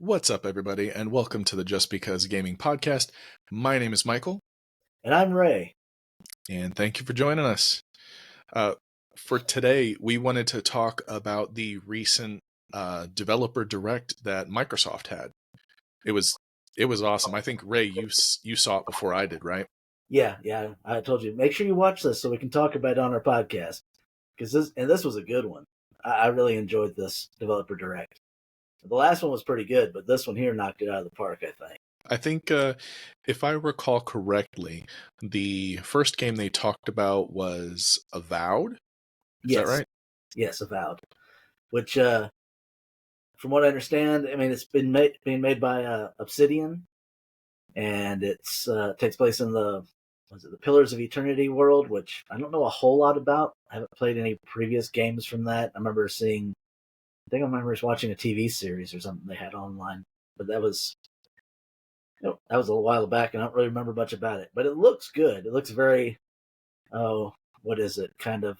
What's up, everybody, and welcome to the Just Because Gaming Podcast. My name is Michael, And I'm Ray. and thank you for joining us. For today, we wanted to talk about the recent developer direct that Microsoft had. It was awesome. I think Ray, you saw it before I did, right? Yeah. I told you, make sure you watch this so we can talk about it on our podcast. Because this was a good one. I really enjoyed this developer direct. The last one was pretty good, but this one here knocked it out of the park, I think. I think, if I recall correctly, the first game they talked about was Avowed. Is that right? Yes, Avowed. Which, from what I understand, I mean, it's being made by Obsidian, and it's takes place in the Pillars of Eternity world, which I don't know a whole lot about. I haven't played any previous games from that. I remember watching a TV series or something they had online, but that was a little while back, and I don't really remember much about it. But it looks good. It looks very, what is it? Kind of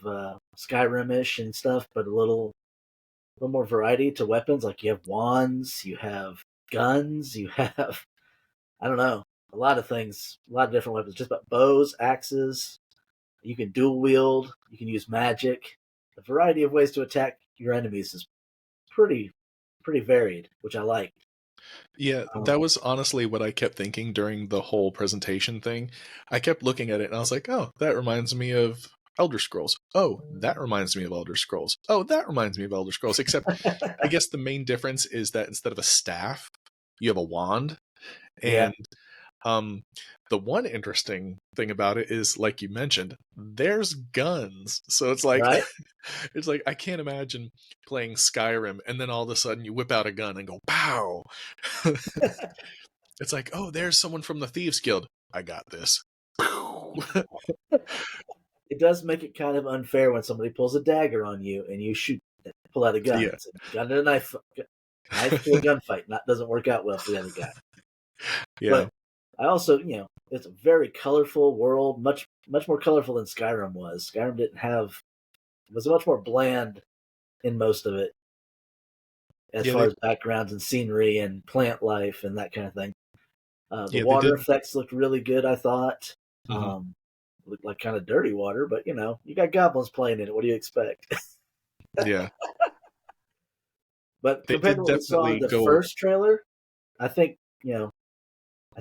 Skyrim-ish and stuff, but a little more variety to weapons. Like you have wands, you have guns, you have I don't know, a lot of things, a lot of different weapons. Just about bows, axes. You can dual wield. You can use magic. The variety of ways to attack your enemies is pretty varied, which I like. Yeah, that was honestly what I kept thinking during the whole presentation thing. I kept looking at it and I was like, oh, that reminds me of Elder Scrolls. Oh, that reminds me of Elder Scrolls. Oh, that reminds me of Elder Scrolls. Except, I guess the main difference is that instead of a staff, you have a wand. And the one interesting thing about it is, like you mentioned, there's guns. So it's like, right? it's like I can't imagine playing Skyrim and then all of a sudden you whip out a gun and go pow. It's like, oh, there's someone from the Thieves Guild. I got this. It does make it kind of unfair when somebody pulls a dagger on you and you pull out a gun. Yeah. It's a gun and a knife to a gunfight. Doesn't work out well for the other guy. Yeah. But I also, it's a very colorful world, much more colorful than Skyrim was. Skyrim was much more bland in most of it, as far as backgrounds and scenery and plant life and that kind of thing. The water effects looked really good, I thought. Looked like kind of dirty water, but you got goblins playing in it. What do you expect? Yeah. But compared to what we saw in the first trailer, I think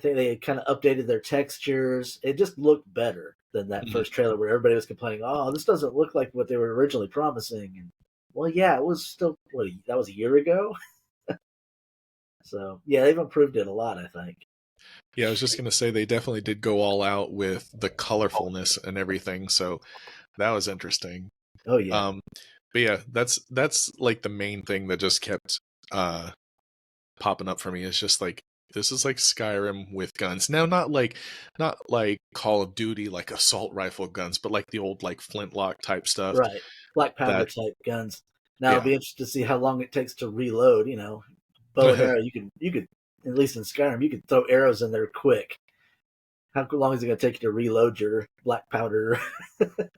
they kind of updated their textures. It just looked better than that first trailer where everybody was complaining, oh, this doesn't look like what they were originally promising. And, well, yeah, it was still, that was a year ago? So, yeah, they've improved it a lot, I think. Yeah, I was just going to say they definitely did go all out with the colorfulness and everything. So that was interesting. Oh, yeah. But yeah, that's like the main thing that just kept popping up for me. Is just like, this is like Skyrim with guns. Now, not like Call of Duty, like assault rifle guns, but like the old like flintlock type stuff. Right. Black powder type guns. Now, it'll be interesting to see how long it takes to reload, bow and arrow. You could, at least in Skyrim, you could throw arrows in there quick. How long is it going to take you to reload your black powder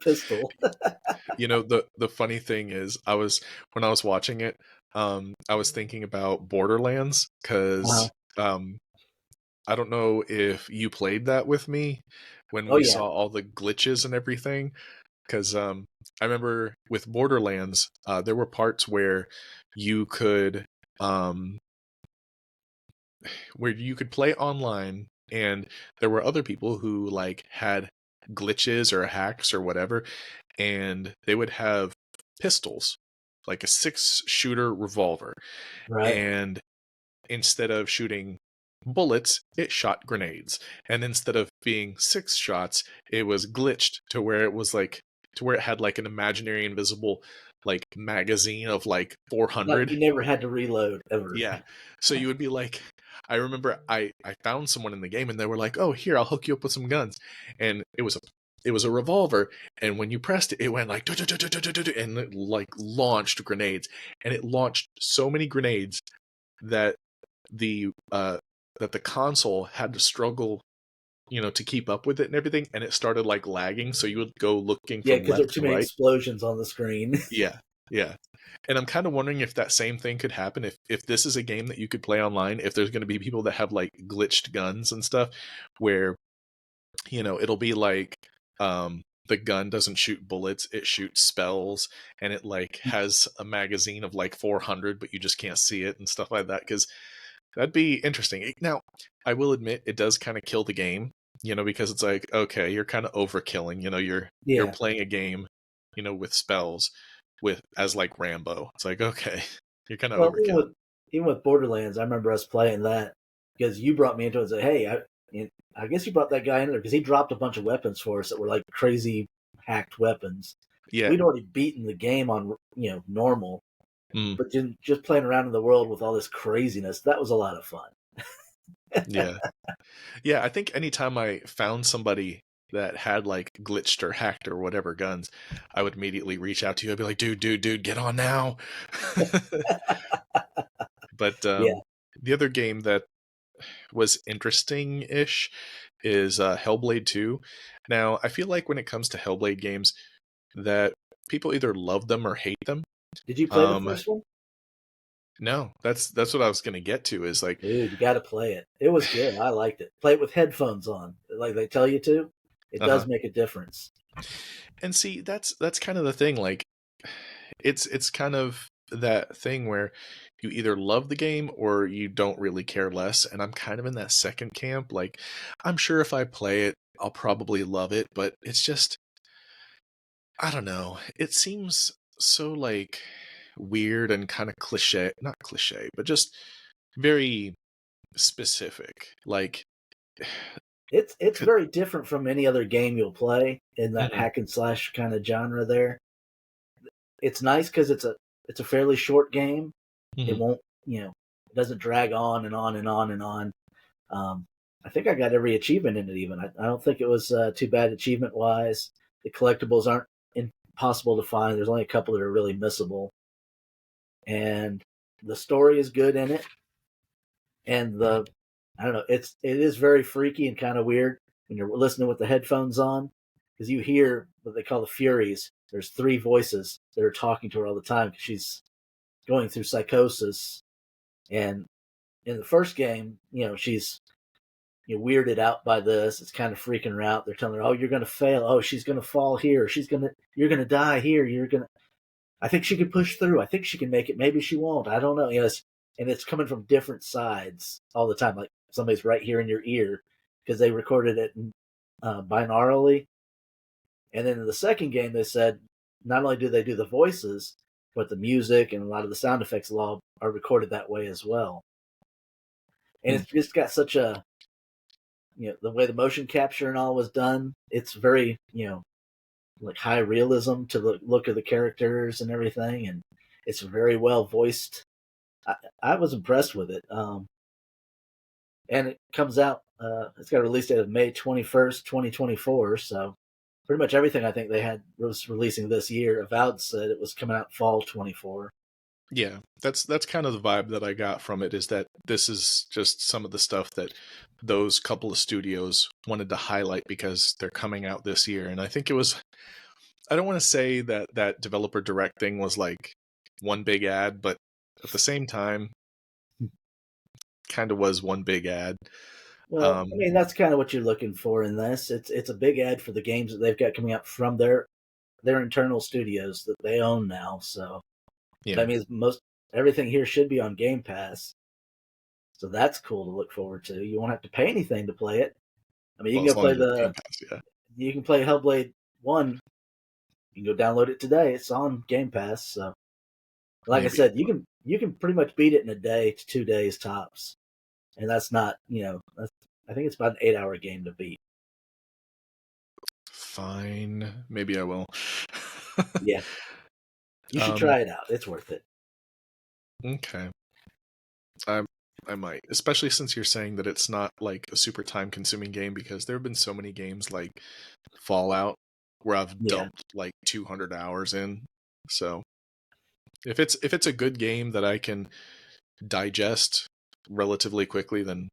pistol? The funny thing is, when I was watching it, I was thinking about Borderlands because I don't know if you played that with me when we saw all the glitches and everything. Because I remember with Borderlands, there were parts where you could play online, and there were other people who like had glitches or hacks or whatever, and they would have pistols, like a 6-shooter revolver, right? And instead of shooting bullets, it shot grenades, and instead of being 6 shots, it was glitched to where it had like an imaginary invisible like magazine of like 400. Like you never had to reload ever. Yeah. So you would be like, I remember I found someone in the game and they were like, oh, here, I'll hook you up with some guns. And it was a revolver. And when you pressed it, it went like, and it like launched grenades. And it launched so many grenades that the console had to struggle, to keep up with it and everything. And it started like lagging. So you would go looking from because there left were too to many right. explosions on the screen. Yeah. And I'm kind of wondering if that same thing could happen if this is a game that you could play online, if there's going to be people that have like glitched guns and stuff where, it'll be like the gun doesn't shoot bullets, it shoots spells, and it like has a magazine of like 400 but you just can't see it and stuff like that, cuz that'd be interesting. Now, I will admit it does kind of kill the game, because it's like, okay, you're kind of overkilling, you're Yeah. playing a game, with spells with as like Rambo. It's like, okay, you're kind of Well, overkill. even with Borderlands, I remember us playing that because you brought me into it and said, "Hey, I guess you brought that guy in there because he dropped a bunch of weapons for us that were like crazy hacked weapons." Yeah. We'd already beaten the game on normal, Mm, but just playing around in the world with all this craziness, that was a lot of fun. yeah. Yeah, I think anytime I found somebody that had like glitched or hacked or whatever guns, I would immediately reach out to you. I'd be like, dude, get on now. But Yeah. the other game that was interesting-ish is Hellblade 2. Now, I feel like when it comes to Hellblade games, that people either love them or hate them. Did you play the Um, first one? no, that's what I was gonna get to is like, Dude, you got to play it. It was good. I liked it. Play it with headphones on, like they tell you to. It uh-huh. does make a difference. And see, that's kind of the thing. Like, it's kind of that thing where you either love the game or you don't really care less. And I'm kind of in that second camp. Like, I'm sure if I play it, I'll probably love it, but it's just, I don't know. It seems so like weird and kind of cliche, not cliche, but just very specific. Like, It's could, very different from any other game you'll play in that mm, hack and slash kind of genre. There, it's nice because it's a fairly short game. It mhm. won't it doesn't drag on and on and on and on. Um, I think I got every achievement in it. Even I don't think it was too bad achievement wise. The collectibles aren't impossible to find. There's only a couple that are really missable, and the story is good in it. And the I don't know, it is very freaky and kind of weird when you're listening with the headphones on because you hear what they call the Furies. There's three voices that are talking to her all the time because she's going through psychosis. And in the first game, she's weirded out by this. It's kind of freaking her out. They're telling her, "Oh, you're going to fail. Oh, she's going to fall here. You're going to die here. You're going to." I think she can push through. I think she can make it. Maybe she won't. I don't know. And it's coming from different sides all the time. Like somebody's right here in your ear because they recorded it binaurally. And then in the second game, they said not only do they do the voices, but the music and a lot of the sound effects all are recorded that way as well. And Mm. it's just got such a the way the motion capture and all was done. It's very like high realism to the look of the characters and everything, and it's very well voiced. I was impressed with it. And it comes out. It's got a release date of May 21st, 2024. So pretty much everything I think they had was releasing this year. Avowed said it was coming out fall 24. Yeah, that's kind of the vibe that I got from it, is that this is just some of the stuff that those couple of studios wanted to highlight because they're coming out this year. And I think it was, I don't want to say that that developer direct thing was like one big ad, but at the same time, kind of was one big ad. Well, I Um, mean that's kind of what you're looking for in this. It's a big ad for the games that they've got coming out from their internal studios that they own now. So yeah, that means most everything here should be on Game Pass. So that's cool to look forward to. You won't have to pay anything to play it. I mean, you well, can as go long play as it's Game the Pass, yeah, you can play Hellblade 1. You can go download it today. It's on Game Pass. So, like I maybe. said, you can pretty much beat it in a day to 2 days tops, and that's not that's, I think it's about an 8-hour game to beat. Fine, maybe I will. Yeah, you should um, try it out. It's worth it. okay. I I might, especially since you're saying that it's not like a super time consuming game, because there have been so many games like Fallout where I've Yeah, dumped like 200 hours in. So if it's a good game that I can digest relatively quickly, then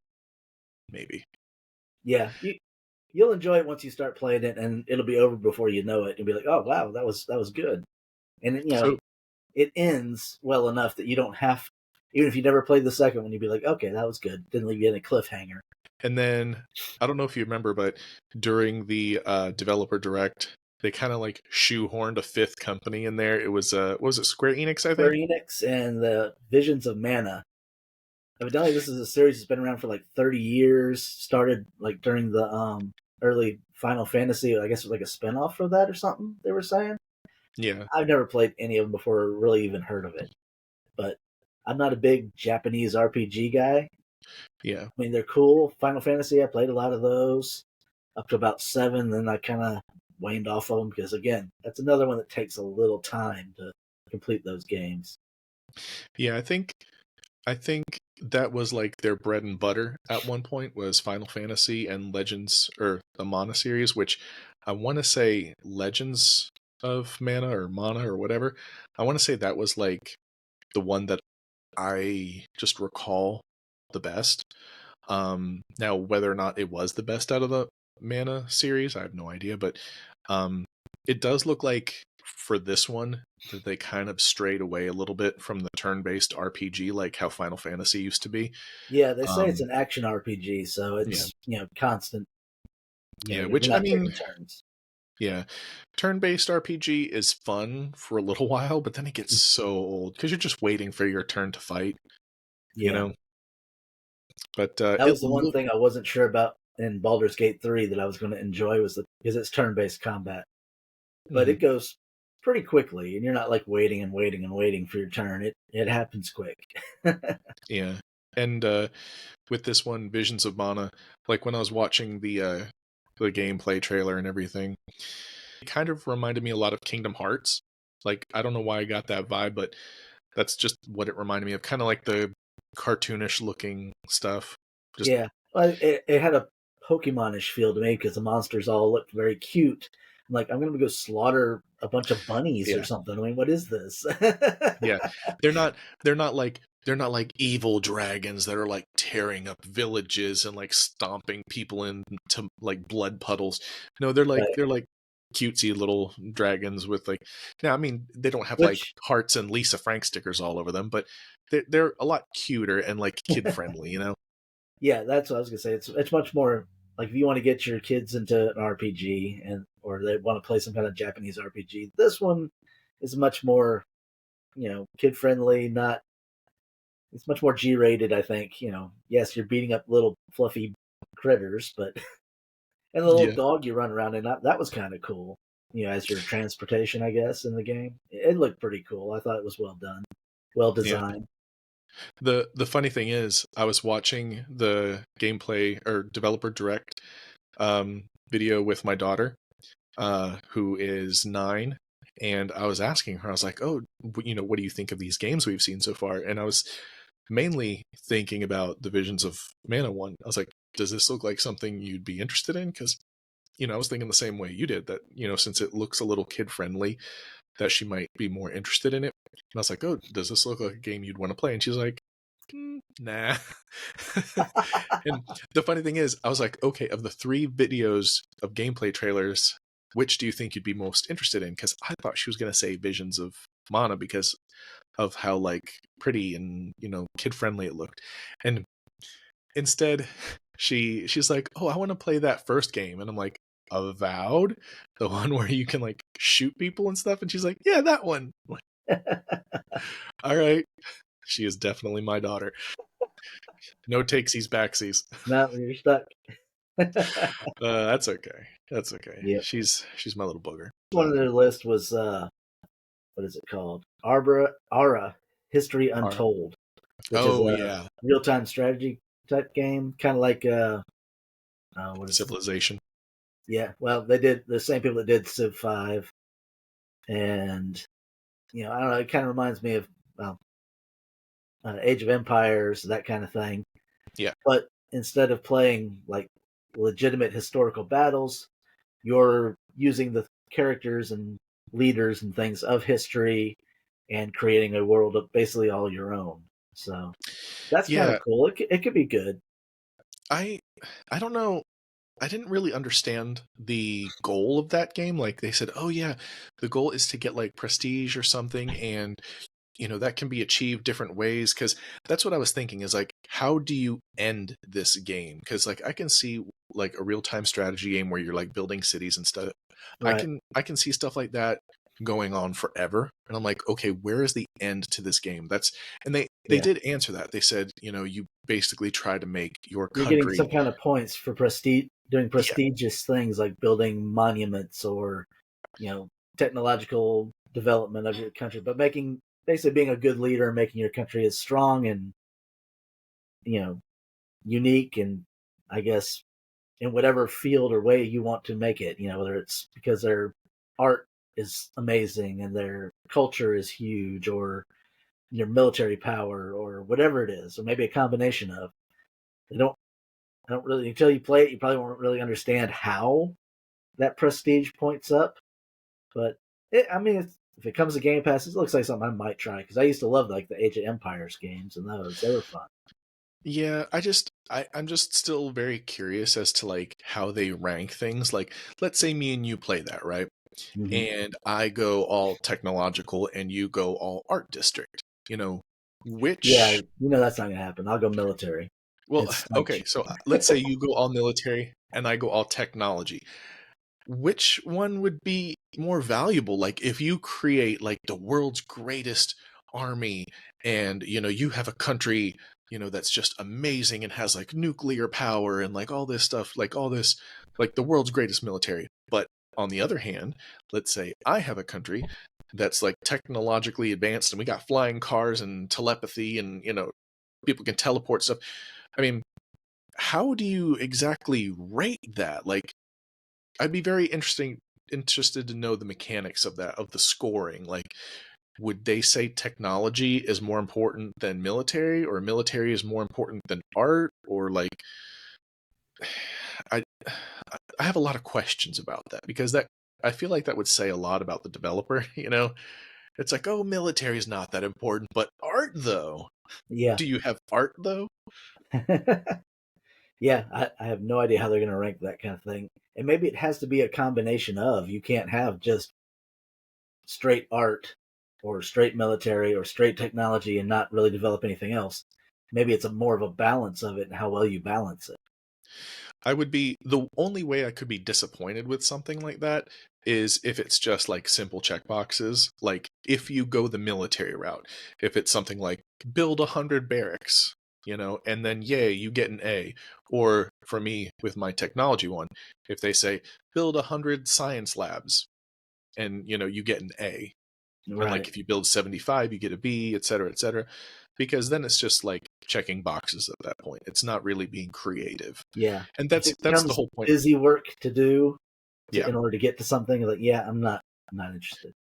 maybe. yeah. You'll enjoy it once you start playing it, and it'll be over before you know it. You'll be like, oh wow, that was good. And So it ends well enough that you don't have, even if you never played the second one, you'd be like, okay, that was good. Didn't leave you in a cliffhanger. And then I don't know if you remember, but during the developer direct, they kind of like shoehorned a fifth company in there. It was what was it, Square Enix, I Square think? Enix and the Visions of Mana. Evidently, this is a series that's been around for like 30 years. Started like during the early Final Fantasy. I guess it was like a spinoff for that or something. They were saying. Yeah, I've never played any of them before, or really even heard of it. But I'm not a big Japanese RPG guy. yeah. I mean, they're cool. Final Fantasy, I played a lot of those up to about 7. Then I kind of waned off of them because, again, that's another one that takes a little time to complete those games. Yeah, I think that was like their bread and butter at one point was Final Fantasy and Legends or the Mana series, which I want to say Legends of Mana or Mana or whatever. I want to say that was like the one that I just recall the best. Now whether or not it was the best out of the Mana series, I have no idea, but um, it does look like for this one that they kind of strayed away a little bit from the turn-based RPG, like how Final Fantasy used to be. Yeah, they say it's Um, an action RPG, so yeah, it's constant. yeah. You're Which I not taking mean, turns. yeah, turn-based RPG is fun for a little while, but then it gets so old because you're just waiting for your turn to fight, you Yeah, know. But that it was the one looked, thing I wasn't sure about in Baldur's Gate 3 that I was going to enjoy was because it's turn-based combat, but mhm, it goes pretty quickly, and you're not like waiting and waiting and waiting for your turn. It happens quick. yeah. And with this one, Visions of Mana, like when I was watching the gameplay trailer and everything, it kind of reminded me a lot of Kingdom Hearts. Like I don't know why I got that vibe, but that's just what it reminded me of. Kind of like the cartoonish looking stuff. Just Yeah, well, it had a Pokemonish feel to me because the monsters all looked very cute. I'm like, I'm gonna go slaughter a bunch of bunnies or yeah, something. I mean, what is this? yeah. They're not like evil dragons that are like tearing up villages and like stomping people into like blood puddles. No, they're like Right. they're like cutesy little dragons with like, now I mean they don't have like Which, hearts and Lisa Frank stickers all over them, but they're a lot cuter and like kid friendly, you know. yeah, that's what I was gonna say. It's much more like if you want to get your kids into an RPG and or they want to play some kind of Japanese RPG. This one is much more kid friendly. Not It's much more G rated. I think yes, you're beating up little fluffy critters, but and the little Yeah, dog you run around in, that was kind of cool. As your transportation, I guess, in the game. It looked pretty cool. I thought it was well done, well yeah. designed. The funny thing is, I was watching the gameplay or developer direct video with my daughter, who is 9, and I was asking her, I was like, "Oh, what do you think of these games we've seen so far?" And I was mainly thinking about the Visions of Mana one. I was like, "Does this look like something you'd be interested in?" Because I was thinking the same way you did, that since it looks a little kid friendly, that she might be more interested in it. And I was like, "Oh, does this look like a game you'd want to play?" And she's like, nah. And the funny thing is, I was like, okay, of the 3 videos of gameplay trailers, which do you think you'd be most interested in? Because I thought she was going to say Visions of Mana because of how like pretty and kid friendly it looked. And instead, she's like, oh, I want to play that first game, and I'm like, Avowed, the one where you can like shoot people and stuff. And she's like, yeah, that one. I'm like, all right, she is definitely my daughter. No takesies backsies. No, you're stuck. That's okay. That's okay. Yep. She's my little booger. One So, of their list was what is it called? Ara History our, Untold, which is oh a yeah, real time strategy type game, kind of like what is it? Civilization. Yeah, well, they did the same people that did Civ 5, and I don't know. It kind of reminds me of well, Age of Empires, that kind of thing. Yeah, But instead of playing like legitimate historical battles, you're using the characters and leaders and things of history and creating a world of basically all your own. So that's kind of yeah. cool. It could be good. I I don't know. I didn't really understand the goal of that game. Like they said, "Oh yeah, the goal is to get like prestige or something, and that can be achieved different ways." Because that's what I was thinking is like, how do you end this game? Because like I can see like a real time strategy game where you're like building cities and stuff. I Right. can I can see stuff like that going on forever, and I'm like, okay, where is the end to this game? And they Yeah. did answer that. They said, you basically try to make your You're getting country. some kind of points for prestige, doing Yeah, prestigious things like building monuments or, you know, technological development of your country, but making basically being a good leader and making your country as strong and, you know, unique and I guess in whatever field or way you want to make it, whether it's because their art is amazing and their culture is huge or your military power or whatever it is, or maybe a combination of. They don't I don't really until you play it, you probably won't really understand how that prestige points up. But I mean, if it comes to Game Pass, it looks like something I might try because I used to love like the Age of Empires games and those they were fun. yeah. I'm just still very curious as to like how they rank things. Like, let's say me and you play that, right? Mm-hmm. And I go all technological and you go all art district. Yeah, Which that's not gonna happen. I'll go military well, and okay, smite so let's say you go all military and I go all technology. Which one would be more valuable? Like if you create like the world's greatest army and you have a country, that's just amazing and has like nuclear power and like all this stuff, like all this like the world's greatest military. But on the other hand, let's say I have a country that's like technologically advanced and we got flying cars and telepathy and people can teleport stuff. I mean, how do you exactly rate that? Like I'd be very interested to know the mechanics of that, of the scoring. Like, would they say technology is more important than military, or military is more important than art, or like, I I have a lot of questions about that because that I feel like that would say a lot about the developer. It's like, oh, military is not that important, but art though. Yeah. Do you have art though? Yeah, I have no idea how they're going to rank that kind of thing. And maybe it has to be a combination of you can't have just straight art or straight military or straight technology and not really develop anything else. Maybe it's a more of a balance of it and how well you balance it. I would be the only way I could be disappointed with something like that is if it's just like simple checkboxes. Like if you go the military route, if it's something like build 100 barracks, and then yay, you get an A. Or for me with my technology one, if they say build 100 science labs and you get an A. And like Right. if you build 75, you get a B, et cetera, et cetera. Because then it's just like checking boxes at that point. It's not really being creative. Yeah. And If that's it that's the becomes whole point. busy work to do Yeah. in order to get to something, like yeah, I'm not interested.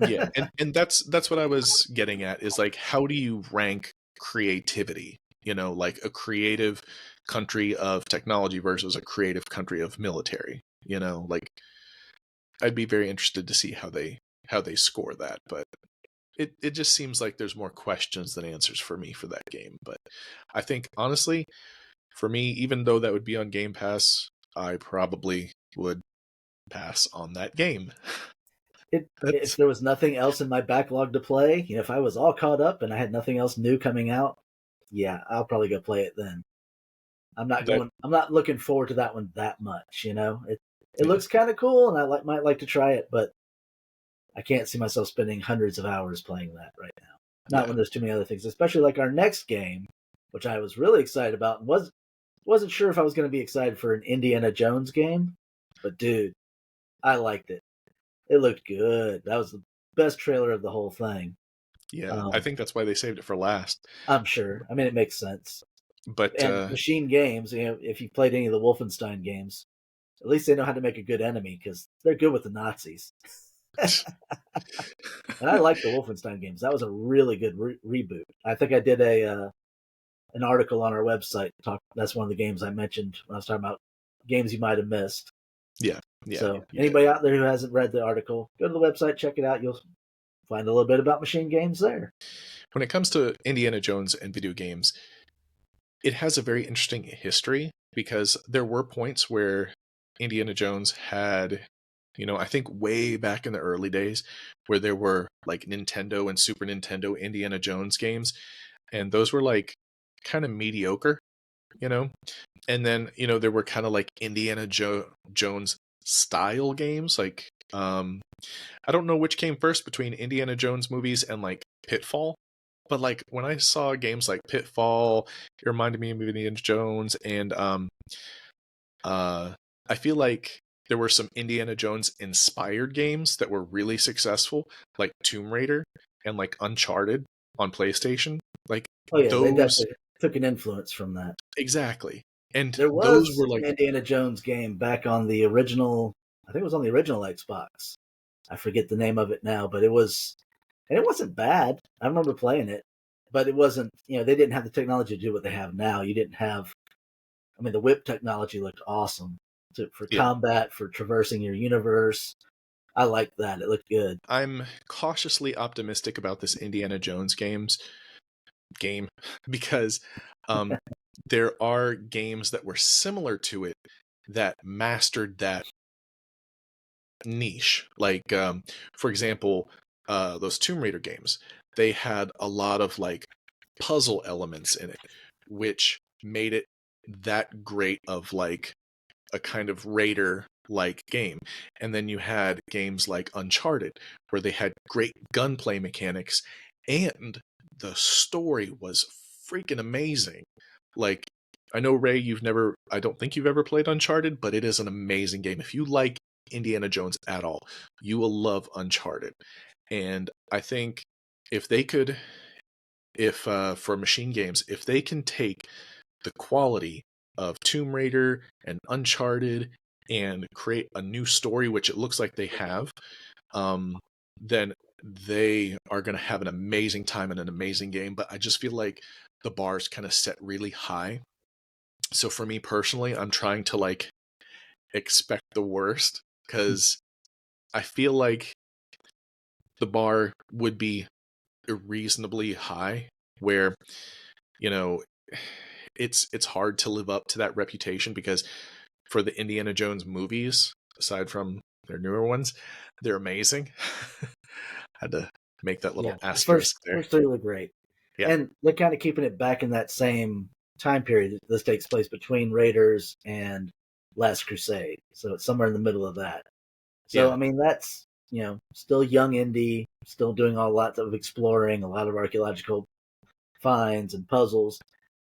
Yeah. And that's what I was getting at is like how do you rank creativity? Like a creative country of technology versus a creative country of military. Like I'd be very interested to see how they score that, but it just seems like there's more questions than answers for me for that game. But I think honestly, for me, even though that would be on Game Pass, I probably would pass on that game. If That's there was nothing else in my backlog to play, if I was all caught up and I had nothing else new coming out, yeah, I'll probably go play it then. that I'm not looking forward to that one that much. It yeah. looks kind of cool, and might like to try it, but I can't see myself spending hundreds of hours playing that right now. Not Yeah. when there's too many other things, especially like our next game, which I was really excited about and wasn't sure if I was going to be excited for an Indiana Jones game, but dude, I liked it. It looked good. That was the best trailer of the whole thing. Yeah. I Um, think that's why they saved it for last. I'm sure. I mean, it makes sense. But And Machine Games, if you played any of the Wolfenstein games, at least they know how to make a good enemy because they're good with the Nazis. And I like the Wolfenstein games. That was a really good reboot. I think I did a an article on our website. That's one of the games I mentioned when I was talking about games you might have missed. yeah. Yeah, So you did. anybody out there who hasn't read the article, go to the website, check it out. You'll find a little bit about Machine Games there. When it comes to Indiana Jones and video games, it has a very interesting history because there were points where Indiana Jones had, I think way back in the early days where there were like Nintendo and Super Nintendo Indiana Jones games, and those were like kind of mediocre, you know? And then, there were kind of like Jones style games. Like, I don't know which came first between Indiana Jones movies and like Pitfall. But like when I saw games like Pitfall, it reminded me of Indiana Jones, and uh, I feel like there were some Indiana Jones inspired games that were really successful, like Tomb Raider and like Uncharted on PlayStation. Like Oh yeah, they those definitely took an influence from that. exactly. And There those was were an like, Indiana Jones game back on the original. I think it was on the original Xbox. I forget the name of it now, but it was, and it wasn't bad. I remember playing it, but it wasn't. They didn't have the technology to do what they have now. You didn't have. I mean, the whip technology looked awesome for yeah, combat, for traversing your universe. I liked that. It looked good. I'm cautiously optimistic about this Indiana Jones game because um there are games that were similar to it that mastered that niche. Like, for example, those Tomb Raider games, they had a lot of like puzzle elements in it, which made it that great of like a kind of Raider like game. And then you had games like Uncharted, where they had great gunplay mechanics and the story was freaking amazing. Like, I know, Ray, I don't think you've ever played Uncharted, but it is an amazing game. If you like Indiana Jones at all, you will love Uncharted. And I think if they could, if for machine games, if they can take the quality of Tomb Raider and Uncharted and create a new story, which it looks like they have, um, then they are going to have an amazing time and an amazing game. But I just feel like the bar's kind of set really high. So for me personally, I'm trying to like expect the worst because I feel like the bar would be reasonably high where, you know, it's hard to live up to that reputation because for the Indiana Jones movies, aside from their newer ones, they're amazing. Had to make that Yeah, little the first asterisk there. first three were great, Yeah. and they're kind of keeping it back in that same time period. This takes place between Raiders and Last Crusade, so it's somewhere in the middle of that. So Yeah. I mean, that's still young indie, still doing a lot of exploring, a lot of archaeological finds and puzzles.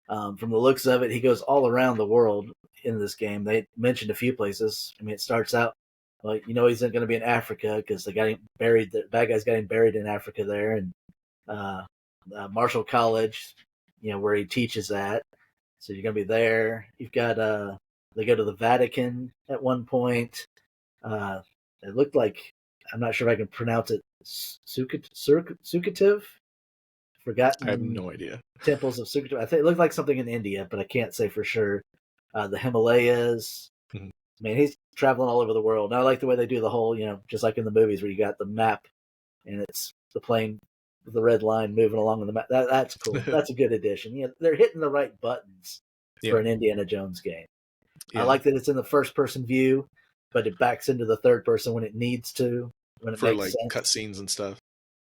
From the looks of it, he goes all around the world in this game. They mentioned a few places. I mean, it starts out like he's going to be in Africa because they got him buried. The bad guys got him buried in Africa there, and uh, Marshall College, where he teaches at. So you're going to be there. You've got they go to the Vatican at one point. It looked like I'm not sure if I can pronounce it. Sukativ, I have Forgotten no idea. Temples of Sukativ. I think it looked like something in India, but I can't say for sure. The Himalayas. Mhm. I mean, he's traveling all over the world. And I like the way they do the whole, just like in the movies where you got the map and it's the plane with the red line moving along on the map. That's cool. That's a good addition. They're hitting the right buttons for Yeah. an Indiana Jones game. I Yeah. like that it's in the first person view, but it backs into the third person when it needs to, when it For makes like sense. cutscenes and stuff.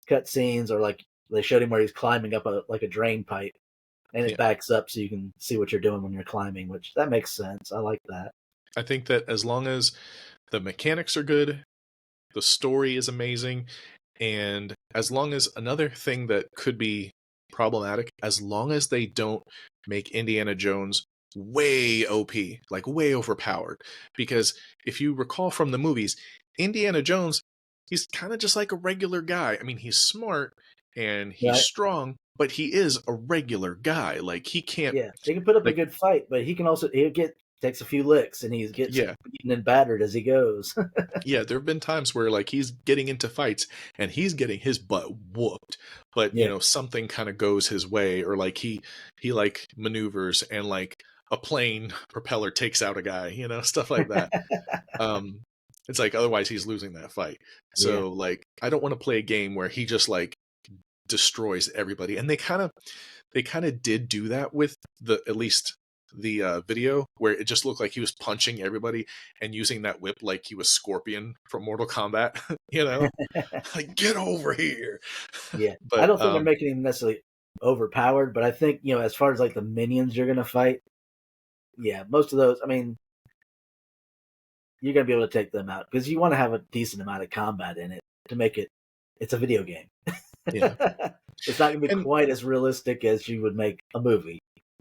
Cut scenes, or like they showed him where he's climbing up a drain pipe, and it Yeah. backs up so you can see what you're doing when you're climbing, which that makes sense. I like that. I think that as long as the mechanics are good, the story is amazing, and as long as another thing that could be problematic, as long as they don't make Indiana Jones way OP, like way overpowered. Because if you recall from the movies, Indiana Jones, he's kind of just like a regular guy. I mean, he's smart and he's Right? strong, but he is a regular guy. Like, he can't, Yeah, he can put up a like, good fight, but he can also he'll get takes a few licks and he gets yeah, beaten and battered as he goes. yeah, there have been times where like he's getting into fights and he's getting his butt whooped, but Yeah. something kind of goes his way, or like he like maneuvers and like a plane propeller takes out a guy, stuff like that. Um, it's like otherwise he's losing that fight. Yeah. So like I don't want to play a game where he just like destroys everybody, and they kind of did do that with the at least the video where it just looked like he was punching everybody and using that whip like he was Scorpion from Mortal Kombat. Like, get over here. Yeah, I But don't think they're making him necessarily overpowered, but I think as far as like the minions you're gonna fight, yeah, most of those. I mean, you're gonna be able to take them out because you want to have a decent amount of combat in it to make it. It's a video game. yeah, It's not gonna be and quite as realistic as you would make a movie,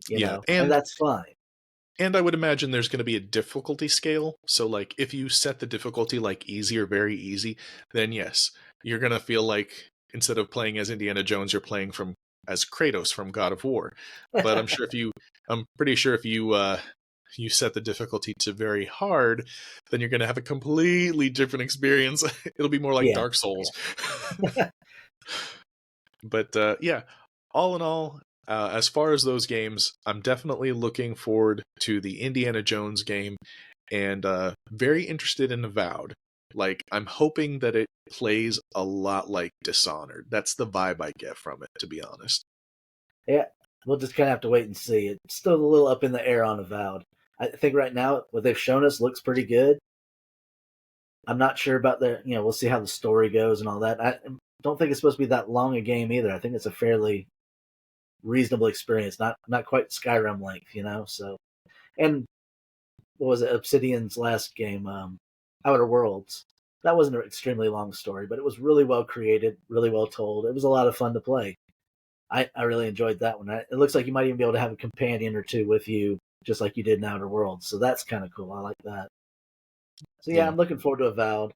yeah, and that's fine. and I would imagine there's going to be a difficulty scale. So, like, if you set the difficulty like easy or very easy, then yes, you're going to feel like instead of playing as Indiana Jones, you're playing from as Kratos from God of War. But I'm pretty sure if you set the difficulty to very hard, then you're going to have a completely different experience. It'll be more like Yeah, Dark Souls. yeah, But yeah, all in all, as far as those games, I'm definitely looking forward to the Indiana Jones game and very interested in Avowed. Like, I'm hoping that it plays a lot like Dishonored. That's the vibe I get from it, to be honest. yeah. We'll just kind of have to wait and see. It's still a little up in the air on Avowed. I think right now what they've shown us looks pretty good. I'm not sure about we'll see how the story goes and all that. I don't think it's supposed to be that long a game either. I think it's a fairly reasonable experience, not quite Skyrim length. So, and what was it? Obsidian's last game, Outer Worlds. That wasn't an extremely long story, but it was really well created, really well told. It was a lot of fun to play. I really enjoyed that one. It looks like you might even be able to have a companion or two with you, just like you did in Outer Worlds. So that's kind of cool. I like that. So yeah, Yeah. I'm looking forward to Avowed.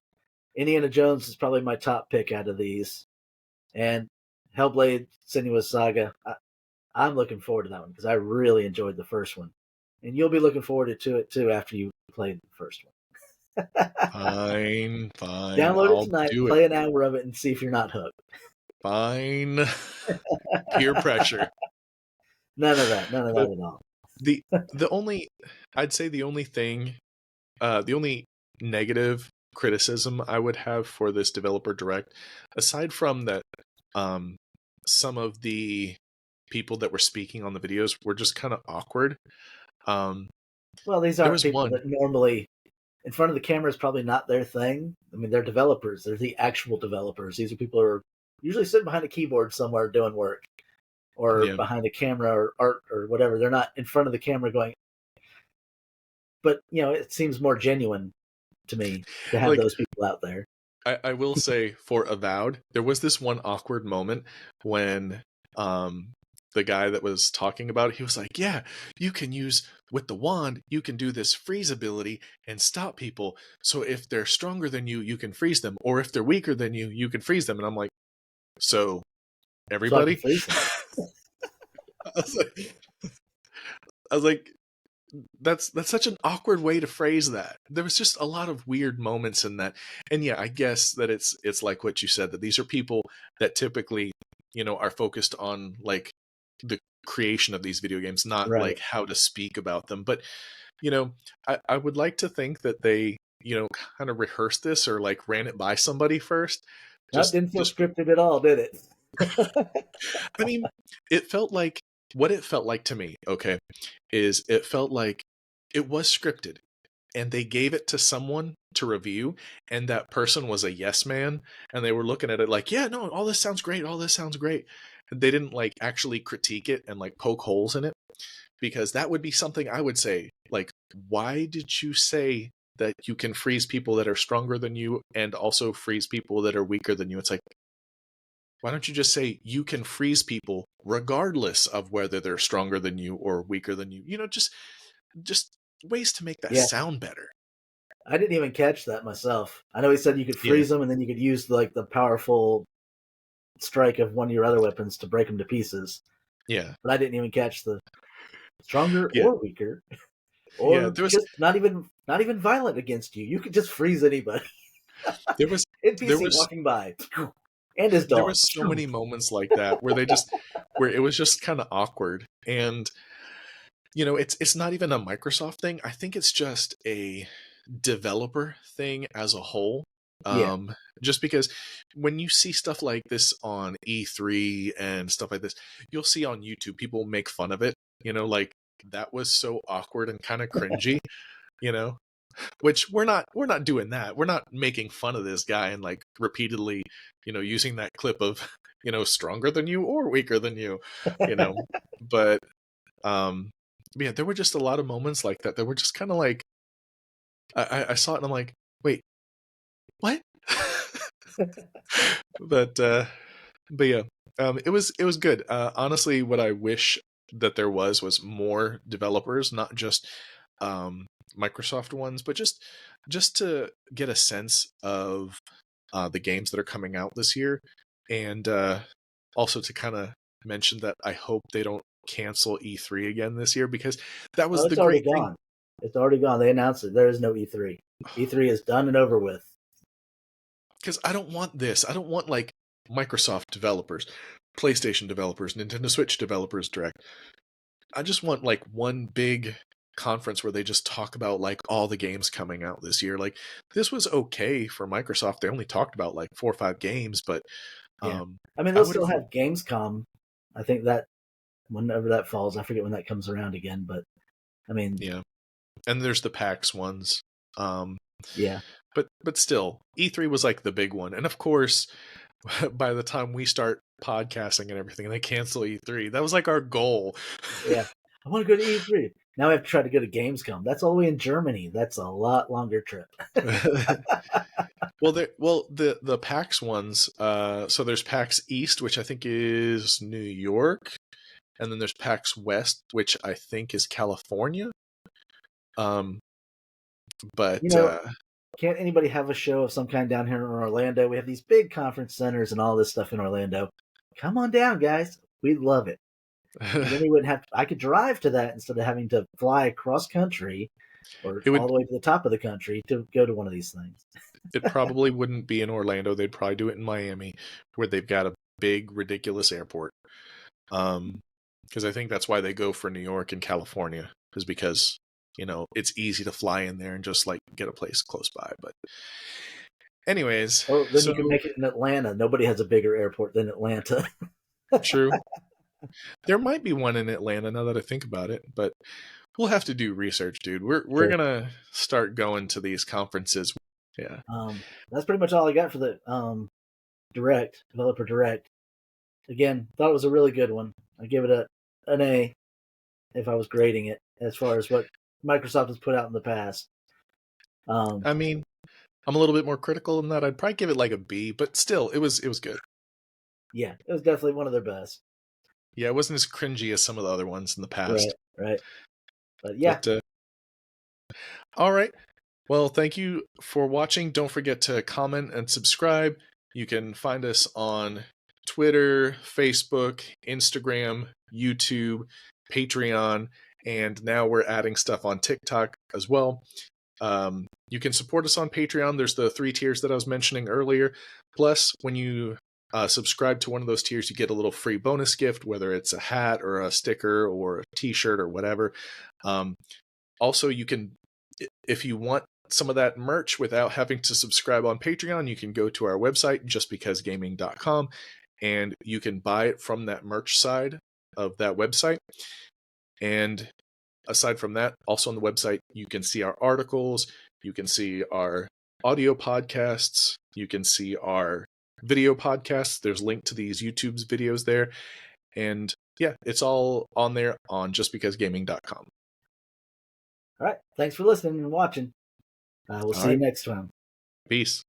Indiana Jones is probably my top pick out of these, and Hellblade: Senua's Saga. I'm looking forward to that one because I really enjoyed the first one, and you'll be looking forward to it too after you play the first one. Fine, fine. Download it I'll tonight, do it. play an hour of it, and see if you're not hooked. Fine. Peer pressure. None of that. None of But that at all. the the only I'd say the only negative criticism I would have for this developer direct, aside from that, um, some of the people that were speaking on the videos were just kind of awkward. Um, Well, these there aren't was people one, that normally in front of the camera is probably not their thing. I mean, they're developers. They're the actual developers. These are people who are usually sitting behind a keyboard somewhere doing work or yeah, behind a camera or art or whatever. They're not in front of the camera going, but it seems more genuine to me to have like those people out there. I will say for Avowed, there was this one awkward moment when the guy that was talking about it, he was like, "Yeah, you can use with the wand, you can do this freeze ability and stop people. So if they're stronger than you can freeze them, or if they're weaker than you can freeze them." And I'm like, "So So I can everybody?" freeze them. I was like, I was like, that's such an awkward way to phrase that. There was just a lot of weird moments in that. And yeah, I guess that it's like what you said, that these are people that typically, are focused on like the creation of these video games, not Right. like how to speak about them. But, you know, I would like to think that they, kind of rehearsed this or like ran it by somebody first. That Just didn't feel just scripted at all, did it? I mean, it felt like what it felt like to me, okay, is it felt like it was scripted and they gave it to someone to review, and that person was a yes man, and they were looking at it like, yeah, no, all this sounds great, all this sounds great. They didn't like actually critique it and like poke holes in it, because that would be something I would say, like, why did you say that you can freeze people that are stronger than you and also freeze people that are weaker than you? It's like, why don't you just say you can freeze people regardless of whether they're stronger than you or weaker than you? Just ways to make that Yeah. sound better. I didn't even catch that myself. I know he said you could Yeah. freeze them and then you could use like the powerful strike of one of your other weapons to break them to pieces. Yeah. But I didn't even catch the stronger Yeah. or weaker Yeah. or just not even violent against you. You could just freeze anybody. There was there NPC was walking by and his there dog. was so many moments like that where it was just kind of awkward. And it's not even a Microsoft thing. I think it's just a developer thing as a whole. Yeah. Just because when you see stuff like this on E3 and stuff like this, you'll see on YouTube people make fun of it. Like that was so awkward and kind of cringy, you know? Which we're not doing that. We're not making fun of this guy and like repeatedly, using that clip of, stronger than you or weaker than you, you know. But yeah, there were just a lot of moments like that were just kind of like I saw it and I'm like, wait, what? but but yeah, it was good. Honestly, what I wish that there was more developers, not just um, Microsoft ones, but just to get a sense of the games that are coming out this year, and also to kind of mention that I hope they don't cancel E3 again this year, because that Oh, was the it's already great thing. gone. It's already gone. They announced it. There is no E3. E3 is done and over with. Because I don't want this. I don't want like Microsoft developers, PlayStation developers, Nintendo Switch developers direct. I just want like one big conference where they just talk about like all the games coming out this year. Like this was okay for Microsoft. They only talked about like 4 or 5 games, but Yeah. I mean, I they'll would still have, have Gamescom. I think that whenever that falls, I forget when that comes around again. But I mean, yeah. And there's the PAX ones. Um, yeah, but still, E3 was like the big one. And of course, by the time we start podcasting and everything, they cancel E3. That was like our goal. yeah. I want to go to E3. Now I have to try to go to Gamescom. That's all the way in Germany. That's a lot longer trip. The PAX ones. So there's PAX East, which I think is New York, and then there's PAX West, which I think is California. Um, You but know, can't anybody have a show of some kind down here in Orlando? We have these big conference centers and all this stuff in Orlando. Come on down, guys. We'd love it. And then we wouldn't have. I could drive to that instead of having to fly across country or it all would the way to the top of the country to go to one of these things. it probably wouldn't be in Orlando. They'd probably do it in Miami, where they've got a big, ridiculous airport. Because I think that's why they go for New York and California, is because it's easy to fly in there and just like get a place close by. But anyways, Well, then you so can make it in Atlanta. Nobody has a bigger airport than Atlanta. true. There might be one in Atlanta now that I think about it, but we'll have to do research, dude. We're Sure. gonna start going to these conferences. Yeah. That's pretty much all I got for the direct developer direct. Again, thought it was a really good one. I give it an A if I was grading it as far as what Microsoft has put out in the past. I mean, I'm a little bit more critical than that. I'd probably give it like a B, but still, it was good. Yeah, it was definitely one of their best. Yeah, it wasn't as cringy as some of the other ones in the Right, past. right. But yeah, But all right. Well, thank you for watching. Don't forget to comment and subscribe. You can find us on Twitter, Facebook, Instagram, YouTube, Patreon, and now we're adding stuff on TikTok as well. You can support us on Patreon. There's the 3 tiers that I was mentioning earlier. Plus, when you subscribe to one of those tiers, you get a little free bonus gift, whether it's a hat or a sticker or a t-shirt or whatever. Also, you can, if you want some of that merch without having to subscribe on Patreon, you can go to our website, justbecausegaming.com, and you can buy it from that merch side of that website. And aside from that, also on the website, you can see our articles, you can see our audio podcasts, you can see our video podcasts. There's a link to these YouTube's videos there. And yeah, it's all on there on justbecausegaming.com. all right. Thanks for listening and watching. We'll All see you right. next time. Peace.